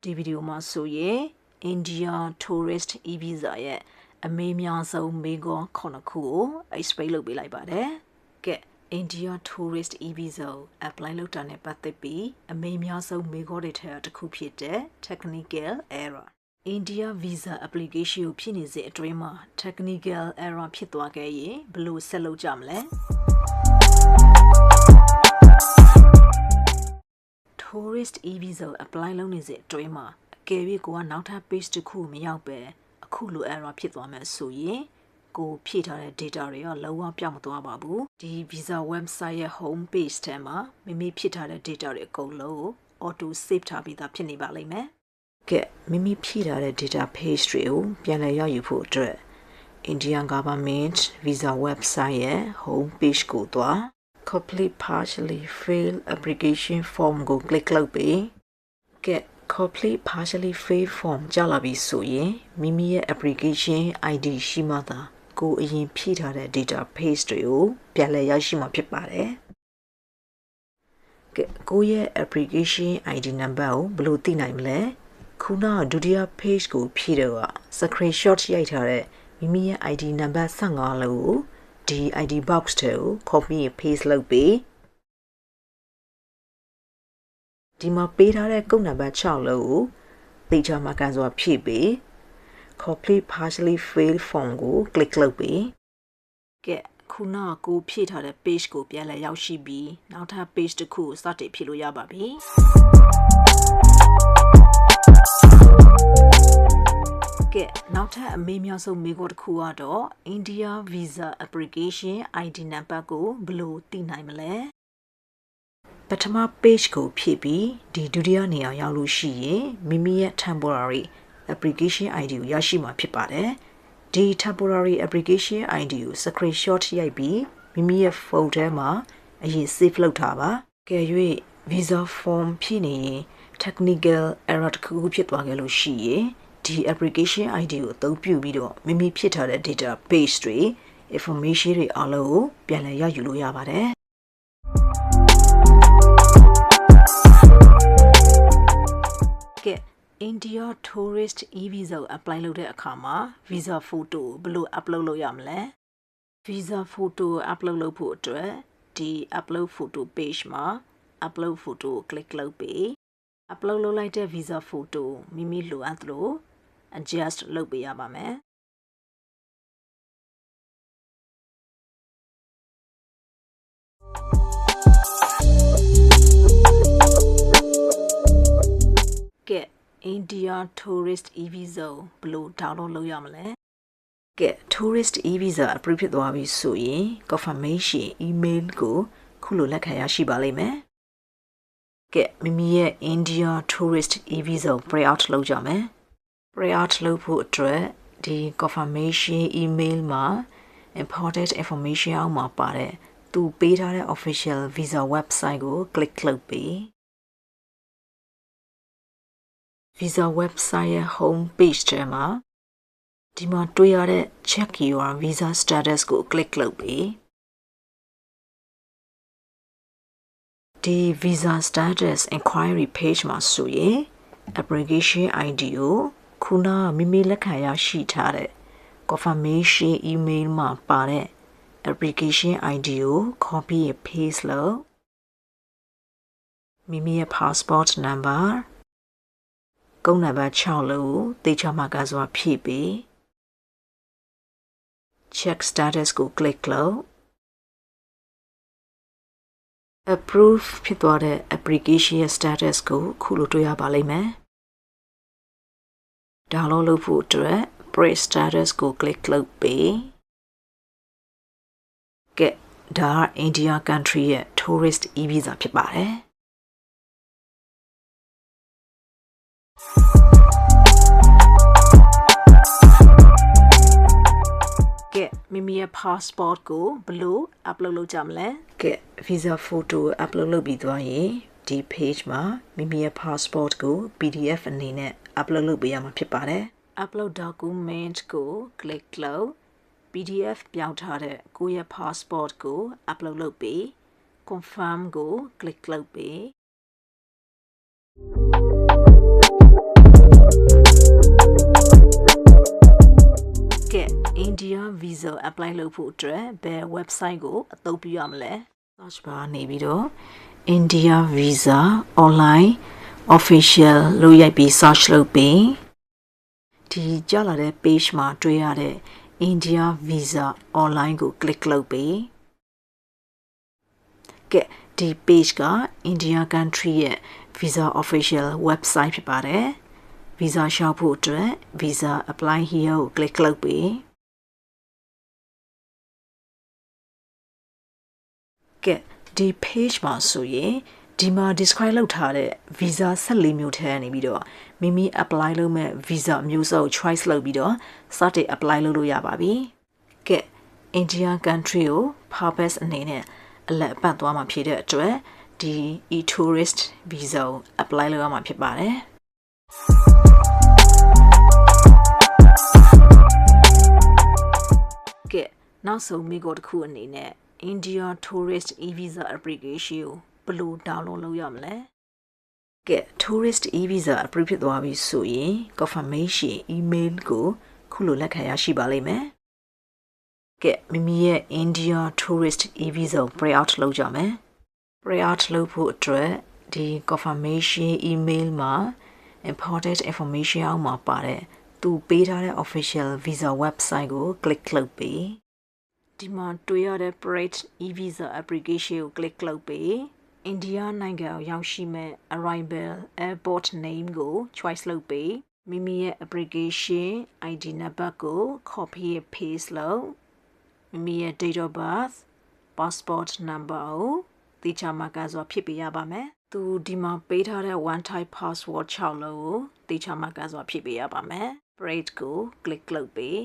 ဒီဗီဒီယိုမှာဆိုရင် India Tourist E-Visa ရဲ့အမေးများဆုံးမေးခွန်း9ခုကို explain လုပ်ပေးလိုက်ပါတယ်။ကဲ India Tourist E-Visa ကို apply လုပ်တာနဲ့ပတ်သက်ပြီးအမေးများဆုံးမေးခွန်းတွေထဲတစ်ခုဖြစ်တဲ့ technical error India Visa application ကိုဖြစ်နေစေအတွင်းမှာ technical error ဖြစ်သွားခဲ့ရင်ဘယ်လိုဆက်လုပ်ကြမလဲ Tourist E-Visa ကို apply လုပ်နေစေအတွင်းမှာအကယ်၍ကိုကနောက်ထပ် page တစ်ခုမရောက်ပဲအခုလို error ဖြစ်သွားမယ်ဆိုရင်ကိုဖြည့်ထားတဲ့ data တွေရောလုံးဝပြောင်းမသွားပါဘူးဒီ Visa website ရဲ့ home page ထဲမှာမိမိဖြည့်ထားတဲ့ data တွေအကုန်လုံးကို auto save ထားပြီးသားဖြစ်နေပါလိမ့်မယ်ကဲမိမိဖြည့်ထားတဲ့ data page တွေကိုပြန်လည်ရယူဖို့အတွက် Indian government Visa website ရဲ့ home page ကိုသွား complete partially fail application form ကို click လုပ်ပြီးကဲ complete partially fail form ကြာလာပြီဆိုရင်မိမိရဲ့ application ID ရှိမှသာကိုအရင်ဖြည့်ထားတဲ့ data page တွေကိုပြန်လည်ရရှိမှာဖြစ်ပါတယ်ကဲကိုရဲ့ application ID number ကိုဘယ်လိုသိနိုင်မလဲခုနကဒုတိယ page ကိုဖြည့်တော့ screenshot ရိုက်ထားတဲ့မိမိရဲ့ ID number 15လို့ကိုဒီ ID box ထဲကို copy and paste လုပ်ပြီးဒီမှာပေးထားတဲ့ကုတ်နံပါတ်6လို့ကိုသေချာမှကန်စွာဖြည့်ပြီး complete partially fail form ကို click လုပ်ပြီးကဲခုနကကိုဖြည့်ထားတဲ့ page ကိုပြန်လည်ရောက်ရှိပြီးနောက်ထပ် page တစ်ခုကိုစတင်ဖြည့်လို့ရပါပြီကဲနောက်ထပ်အမေးများဆုံးမေးခွန်းတစ်ခုကတော့ India Visa application ID number ကိုဘယ်လိုသိနိုင်မလဲပထမ page ကိုဖြည့်ပြီးဒီဒုတိယနေရာရောက်လို့ရှိရင်မိမိရဲ့ temporary application ID ကိုရရှိမှာဖြစ်ပါတယ်ဒီ temporary application ID ကို screenshot ရိုက်ပြီးမိမိရဲ့ phone ထဲမှာအရင် save လုပ်ထားပါကဲ၍ visa form ဖြည့်နေရင် technical error တစ်ခုဖြစ်သွားခဲ့လို့ရှိရင်ဒီ application ID ကိုအသုံးပြုပြီးတော့မိမိဖြည့်ထားတဲ့ data page တွေ information တွေအားလုံးကိုပြန်လည်ရယူလို့ရပါတယ်ကဲ India Tourist E-Visa ကို apply လုပ်တဲ့အခါမှာ visa photo ဘယ်လို upload လုပ်ရမလဲ visa photo ကို upload လုပ်ဖို့အတွက်ဒီ upload photo page မှာ upload photo ကို click လုပ်ပြီး upload လုပ်လိုက်တဲ့ visa photo မိမိလိုအပ်သလို adjust လုပ်ပေးရပါမယ်ကဲ India Tourist E-Visa ဘယ်လို download လုပ်ရမလဲကဲ Tourist E-Visa approve ဖြစ်သွားပြီဆိုရင် confirmation email ကိုခုလိုလက်ခံရရှိပါလိမ့်မယ်ကဲမိမိရဲ့ India Tourist E-Visa ကို print out လုပ်ကြမယ် print out လုပ်ဖို့အတွက်ဒီ confirmation email မှာ important information အောက်မှာပါတဲ့သူပေးထားတဲ့ official visa website ကို click လုပ်ပြီး visa website ရဲ့ home page ထဲမှာဒီမှာတွေ့ရတဲ့ check your visa status ကို click လုပ်ပြီးဒီ visa status inquiry page မှာဆိုရင် application ID ကိုခုနမိမိလက်ခံရရှိထားတဲ့ confirmation email မှာပါတဲ့ application ID ကို copy and paste လုပ်မိမိရဲ့ passport number ကုတ်နံပါတ်6လို့သေချာမှကန်စွာဖြည့်ပြီး check status ကို click လုပ် approve ဖြစ်သွားတဲ့ application ရဲ့ status ကိုခုလိုတွေ့ရပါလိမ့်မယ် download လုပ်ဖို့အတွက် press status ကို click လုပ်ပြီးကဲဒါက India country ရဲ့ tourist E-Visa ဖြစ်ပါတယ်ကဲမိမိရဲ့ passport ကိုဘယ်လို upload လုပ်ကြမလဲကဲ visa photo upload လုပ်ပြီးသွားရင်ဒီ page မှာမိမိရဲ့ passport ကို PDF အနေနဲ့ upload လုပ်ပေးရမှာဖြစ်ပါတယ် upload document ကို click လုပ် PDF ပြောင်းထားတဲ့ကိုယ့်ရဲ့ passport ကို upload လုပ်ပြီး confirm ကို click လုပ်ပြီး apply လုပ်ဖို့အတွက်ဘယ် website ကိုအသုံးပြုရမလဲ search bar နေပြီးတော့ India Visa online official လို့ရိုက်ပြီး search လုပ်ပြီးဒီကြလာတဲ့ page မှာတွေ့ရတဲ့ India Visa online ကို click လုပ်ပြီးကဲဒီ page က India country ရဲ့ Visa official website ဖြစ်ပါတယ် Visa လျှောက်ဖို့အတွက် Visa apply here ကို click လုပ်ပြီးကဲဒီ page မှာဆိုရင်ဒီမှာ describe လုပ်ထားတဲ့ visa 14မျိုးထဲနေပြီးတော့မိမိ apply လုပ်မဲ့ visa မျိုးစုံ choice လုပ်ပြီးတော့စတင် apply လုပ်လို့ရပါပြီကဲ India country ကို purpose အနေနဲ့အလက်အပတ်သွားမှာဖြစ်တဲ့အတွက်ဒီ e-tourist visa ကို apply လုပ်ရမှာဖြစ်ပါတယ်ကဲနောက်ဆုံးမိကိုတစ်ခုအနေနဲ့ India tourist e-visa application ကိုဘယ်လို download လုပ်ရမလဲကဲ tourist e-visa approve ဖြစ်သွားပြီဆိုရင် confirmation email ကိုခုလိုလက်ခံရရှိပါလိမ့်မယ်ကဲမိမိရဲ့ India tourist e-visa ကို print out လုပ်ကြမယ် print out လုပ်ဖို့အတွက်ဒီ confirmation email မှာ important information အောက်မှာပါတဲ့သူပေးထားတဲ့ official visa website ကို click လုပ်ပြီးဒီမှာတွေ့ရတဲ့ print e-visa application ကို click လုပ်ပြီးIndia နိုင်ငံကိုရောက်ရှိမဲ့ arrival airport name ကို choice လုပ်ပြီးမိမိရဲ့ application ID number ကို copy paste လုပ်မိမိရဲ့ date of birth passport number ကိုတိကျမှကစွာဖြစ်ပေးရပါမယ်သူဒီမှာပေးထားတဲ့ one type password 6လုံးကိုတိကျမှကစွာဖြစ်ပေးရပါမယ် break ကို click လုပ်ပြီး